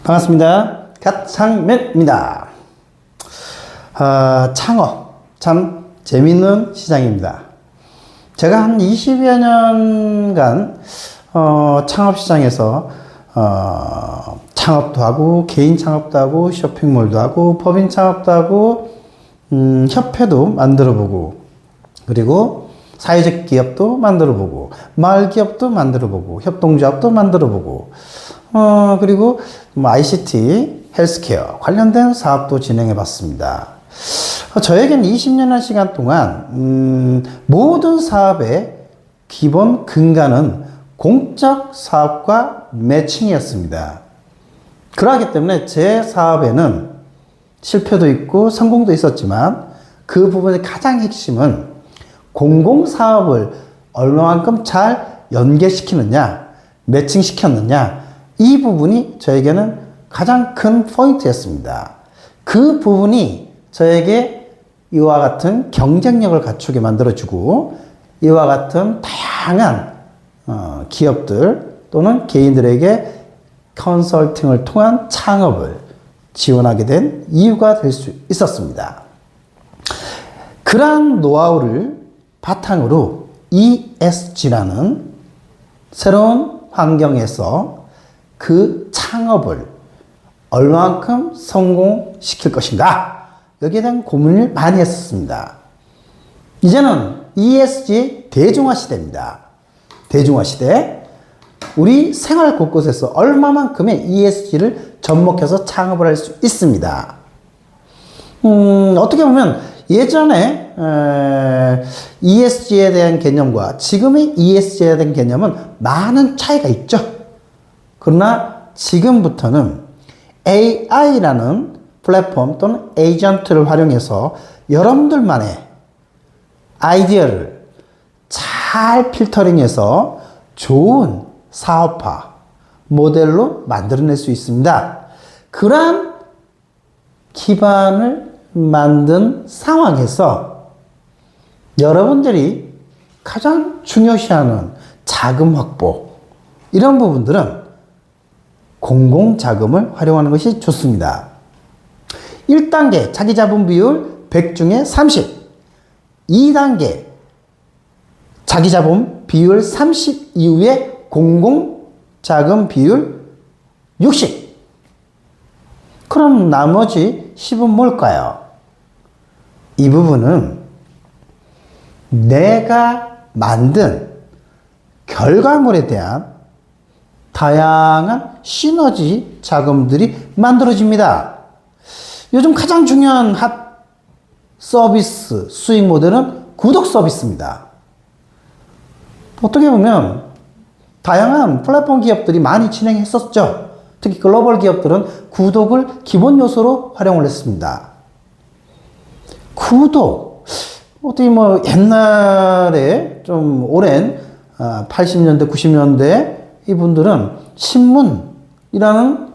반갑습니다. 갓창맨입니다. 창업 참 재밌는 시장입니다. 제가 한 20여 년간 창업 시장에서 창업도 하고 개인 창업도 하고 쇼핑몰도 하고 법인 창업도 하고 협회도 만들어 보고 그리고 사회적 기업도 만들어 보고 마을 기업도 만들어 보고 협동조합도 만들어 보고 그리고 ICT, 헬스케어 관련된 사업도 진행해 봤습니다. 저에겐 20년의 시간 동안 모든 사업의 기본 근간은 공적 사업과 매칭이었습니다. 그러기 때문에 제 사업에는 실패도 있고 성공도 있었지만 그 부분의 가장 핵심은 공공사업을 얼마만큼 잘 연계시키느냐, 매칭시켰느냐, 이 부분이 저에게는 가장 큰 포인트였습니다. 그 부분이 저에게 이와 같은 경쟁력을 갖추게 만들어주고 이와 같은 다양한 기업들 또는 개인들에게 컨설팅을 통한 창업을 지원하게 된 이유가 될 수 있었습니다. 그러한 노하우를 바탕으로 ESG라는 새로운 환경에서 그 창업을 얼마만큼 성공시킬 것인가 여기에 대한 고민을 많이 했었습니다. 이제는 ESG 대중화 시대입니다. 대중화 시대. 우리 생활 곳곳에서 얼마만큼의 ESG를 접목해서 창업을 할 수 있습니다. 어떻게 보면 예전에 ESG에 대한 개념과 지금의 ESG에 대한 개념은 많은 차이가 있죠. 그러나 지금부터는 AI라는 플랫폼 또는 에이전트를 활용해서 여러분들만의 아이디어를 잘 필터링해서 좋은 사업화 모델로 만들어낼 수 있습니다. 그러한 기반을 만든 상황에서 여러분들이 가장 중요시하는 자금 확보 이런 부분들은 공공자금을 활용하는 것이 좋습니다. 1단계 자기자본 비율 100 중에 30 2단계 자기자본 비율 30 이후에 공공자금 비율 60 그럼 나머지 10은 뭘까요? 이 부분은 내가 만든 결과물에 대한 다양한 시너지 자금들이 만들어집니다. 요즘 가장 중요한 핫 서비스 수익 모델은 구독 서비스입니다. 어떻게 보면 다양한 플랫폼 기업들이 많이 진행했었죠. 특히 글로벌 기업들은 구독을 기본 요소로 활용을 했습니다. 구독, 어떻게 옛날에 좀 오랜 80년대, 90년대 이분들은 신문이라는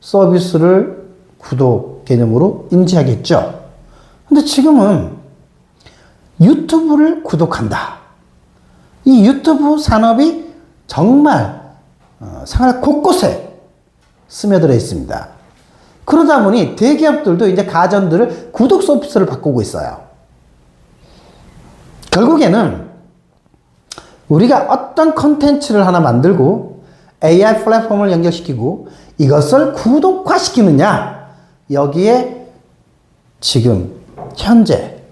서비스를 구독 개념으로 인지하겠죠. 근데 지금은 유튜브를 구독한다. 이 유튜브 산업이 정말 생활 곳곳에 스며들어 있습니다. 그러다 보니 대기업들도 이제 가전들을 구독 서비스를 바꾸고 있어요. 결국에는 우리가 어떤 컨텐츠를 하나 만들고 AI 플랫폼을 연결시키고 이것을 구독화시키느냐 여기에 지금 현재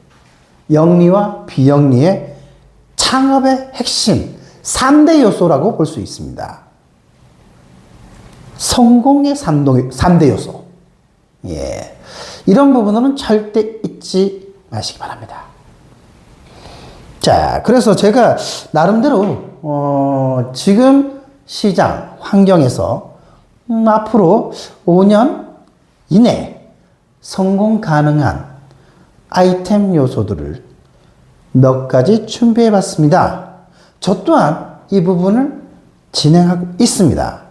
영리와 비영리의 창업의 핵심 3대 요소라고 볼 수 있습니다. 성공의 3대 요소. 예. 이런 부분은 절대 잊지 마시기 바랍니다. 자, 그래서 제가 나름대로 지금 시장 환경에서 앞으로 5년 이내 성공 가능한 아이템 요소들을 몇 가지 준비해 봤습니다. 저 또한 이 부분을 진행하고 있습니다.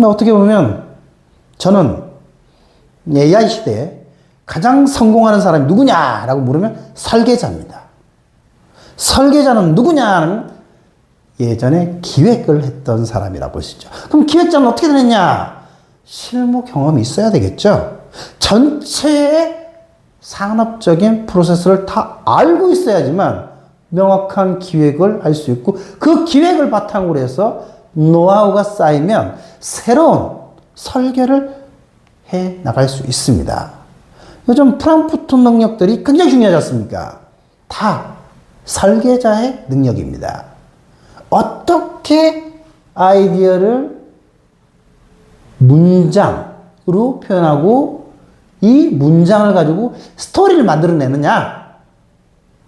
어떻게 보면 저는 AI 시대에 가장 성공하는 사람이 누구냐라고 물으면 설계자입니다. 설계자는 누구냐는 예전에 기획을 했던 사람이라 보시죠. 그럼 기획자는 어떻게 되느냐? 실무 경험이 있어야 되겠죠. 전체의 산업적인 프로세스를 다 알고 있어야지만 명확한 기획을 할 수 있고 그 기획을 바탕으로 해서 노하우가 쌓이면 새로운 설계를 해 나갈 수 있습니다. 요즘 프랑프트 능력들이 굉장히 중요하지 않습니까? 다 설계자의 능력입니다. 어떻게 아이디어를 문장으로 표현하고 이 문장을 가지고 스토리를 만들어내느냐,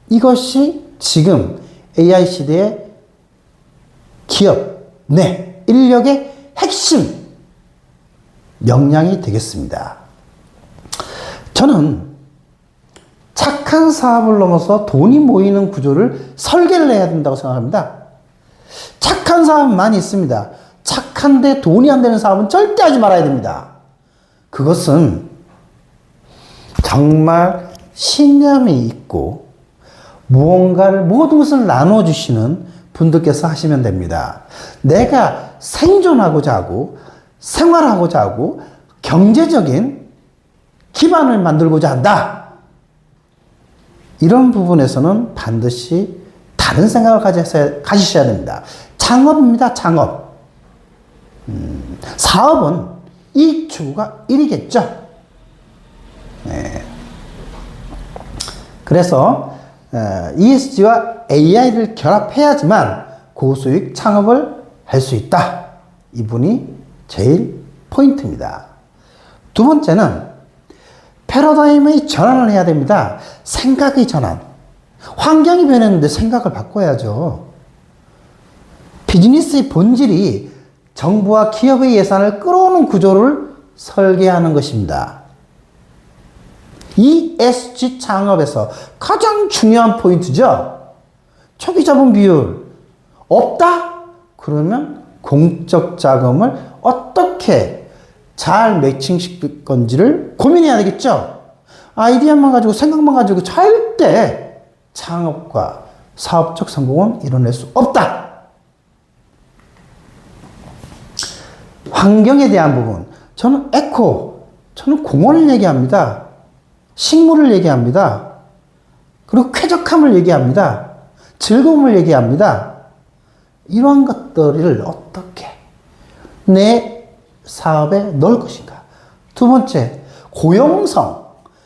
이것이 지금 AI 시대의 기업 내 인력의 핵심 역량이 되겠습니다. 저는 착한 사업을 넘어서 돈이 모이는 구조를 설계를 해야 된다고 생각합니다. 착한 사업은 많이 있습니다. 착한데 돈이 안 되는 사업은 절대 하지 말아야 됩니다. 그것은 정말 신념이 있고 무언가를 모든 것을 나눠주시는 분들께서 하시면 됩니다. 내가 생존하고자 하고 생활하고자 하고 경제적인 기반을 만들고자 한다. 이런 부분에서는 반드시 다른 생각을 가지셔야 됩니다. 창업입니다. 창업. 사업은 이익 추구가 1이겠죠. 네. 그래서 ESG와 AI를 결합해야지만 고수익 창업을 할 수 있다. 이분이 제일 포인트입니다. 두 번째는 패러다임의 전환을 해야 됩니다. 생각의 전환. 환경이 변했는데 생각을 바꿔야죠. 비즈니스의 본질이 정부와 기업의 예산을 끌어오는 구조를 설계하는 것입니다. ESG 창업에서 가장 중요한 포인트죠. 초기 자본 비율 없다? 그러면 공적 자금을 어떻게 잘 매칭시킬 건지를 고민해야 되겠죠. 아이디어만 가지고 생각만 가지고 절대 창업과 사업적 성공은 이뤄낼 수 없다. 환경에 대한 부분, 저는 저는 공원을 얘기합니다. 식물을 얘기합니다. 그리고 쾌적함을 얘기합니다. 즐거움을 얘기합니다. 이러한 것들을 어떻게 내 사업에 넣을 것인가. 두 번째, 고용성.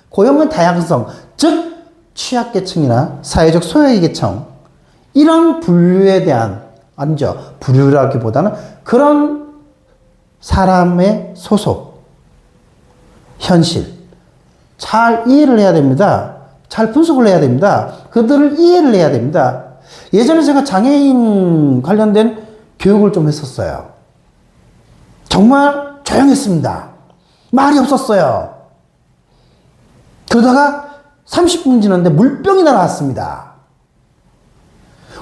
고용의 다양성, 즉 취약계층이나 사회적 소외의 계층, 이런 분류에 대한, 아니죠, 분류라기보다는 그런 사람의 소속, 현실, 잘 이해를 해야 됩니다. 잘 분석을 해야 됩니다. 그들을 이해를 해야 됩니다. 예전에 제가 장애인 관련된 교육을 좀 했었어요. 정말 조용했습니다. 말이 없었어요. 그러다가 30분 지났는데 물병이 나왔습니다.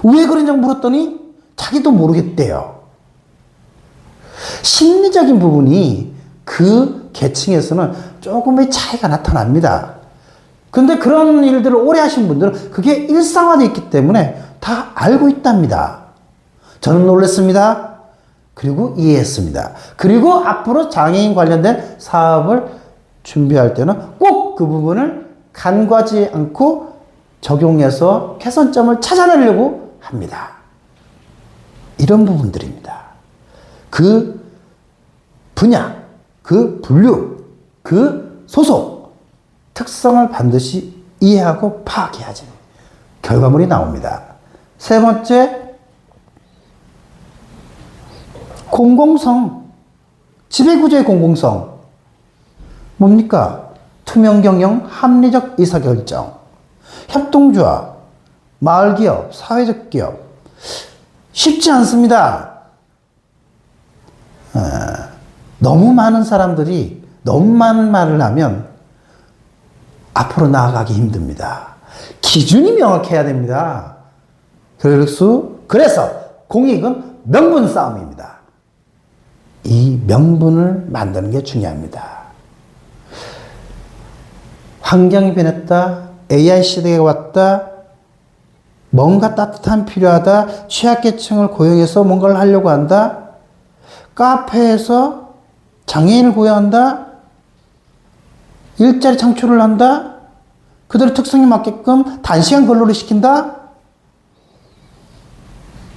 왜 그런지 물었더니 자기도 모르겠대요. 심리적인 부분이 그 계층에서는 조금의 차이가 나타납니다. 근데 그런 일들을 오래 하신 분들은 그게 일상화되어 있기 때문에 다 알고 있답니다. 저는 놀랐습니다. 그리고 이해했습니다. 그리고 앞으로 장애인 관련된 사업을 준비할 때는 꼭 그 부분을 간과하지 않고 적용해서 개선점을 찾아내려고 합니다. 이런 부분들입니다. 그 분야, 그 분류, 그 소속, 특성을 반드시 이해하고 파악해야지 결과물이 나옵니다. 세 번째, 공공성, 지배구조의 공공성. 뭡니까? 투명 경영, 합리적 의사결정, 협동조합, 마을기업, 사회적 기업. 쉽지 않습니다. 너무 많은 사람들이 너무 많은 말을 하면 앞으로 나아가기 힘듭니다. 기준이 명확해야 됩니다. 그래서 공익은 명분 싸움입니다. 이 명분을 만드는 게 중요합니다. 환경이 변했다. AI 시대가 왔다. 뭔가 따뜻함 필요하다. 취약계층을 고용해서 뭔가를 하려고 한다. 카페에서 장애인을 구애한다. 일자리 창출을 한다. 그들의 특성에 맞게끔 단시간 근로를 시킨다.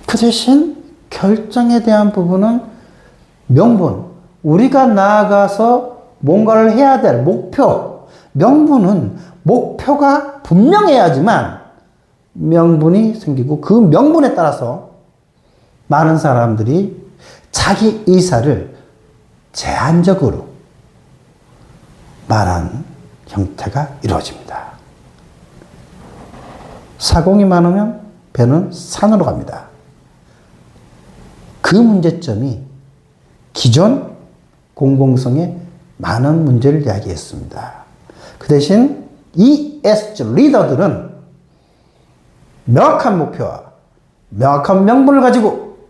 그 대신 결정에 대한 부분은 명분, 우리가 나아가서 뭔가를 해야 될 목표, 명분은 목표가 분명해야지만 명분이 생기고 그 명분에 따라서 많은 사람들이 자기 의사를 제한적으로 말하는 형태가 이루어집니다. 사공이 많으면 배는 산으로 갑니다. 그 문제점이 기존 공공성의 많은 문제를 이야기했습니다. 그 대신 ESG 리더들은 명확한 목표와 명확한 명분을 가지고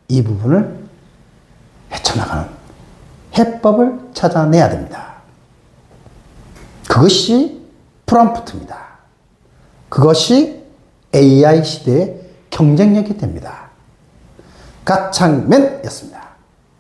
이 부분을 헤쳐나가는 해법을 찾아내야 됩니다. 그것이 프롬프트입니다. 그것이 AI 시대의 경쟁력이 됩니다. 가창맨이었습니다.